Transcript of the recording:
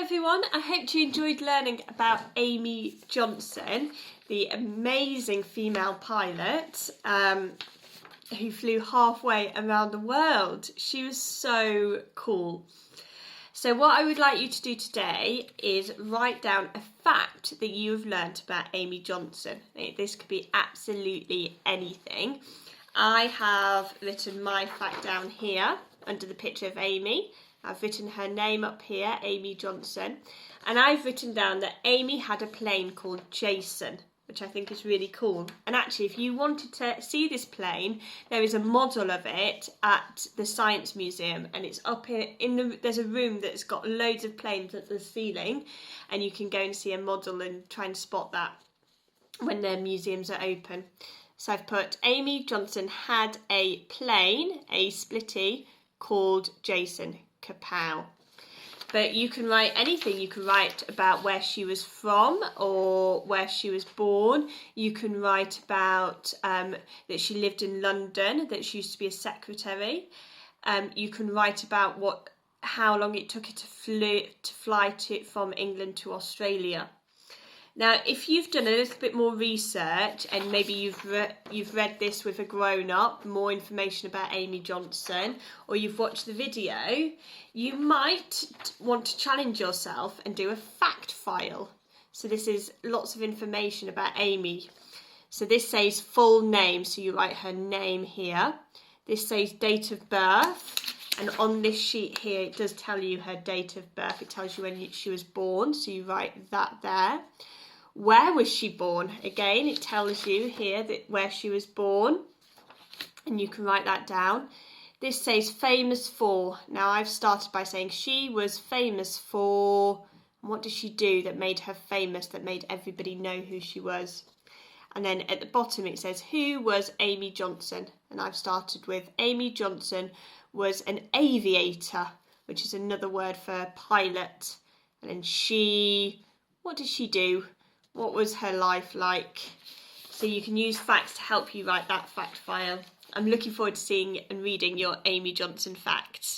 everyone, I hope you enjoyed learning about Amy Johnson, the amazing female pilot who flew halfway around the world. She was so cool. So what I would like you to do today is write down a fact that you have learnt about Amy Johnson. This could be absolutely anything. I have written my fact down here under the picture of Amy. I've written her name up here, Amy Johnson, and I've written down that Amy had a plane called Jason, which I think is really cool. And actually, if you wanted to see this plane, there is a model of it at the Science Museum, and it's up here there's a room that's got loads of planes at the ceiling, and you can go and see a model and try and spot that when their museums are open. So I've put Amy Johnson had a plane, a splitty, called Jason. Kapow. But you can write anything. You can write about where she was from or where she was born. You can write about that she lived in London, that she used to be a secretary. You can write about how long it took her to fly from England to Australia. Now, if you've done a little bit more research and maybe you've read this with a grown-up, more information about Amy Johnson, or you've watched the video, you might want to challenge yourself and do a fact file. So this is lots of information about Amy. So this says full name, so you write her name here. This says date of birth, and on this sheet here it does tell you her date of birth. It tells you when she was born, so you write that there. Where was she born? Again, it tells you here where she was born, and you can write that down. This says famous for. Now, I've started by saying she was famous for. What did she do that made her famous, that made everybody know who she was? And then at the bottom it says, who was Amy Johnson? And I've started with Amy Johnson was an aviator, which is another word for pilot. And then what did she do? What was her life like? So you can use facts to help you write that fact file. I'm looking forward to seeing and reading your Amy Johnson facts.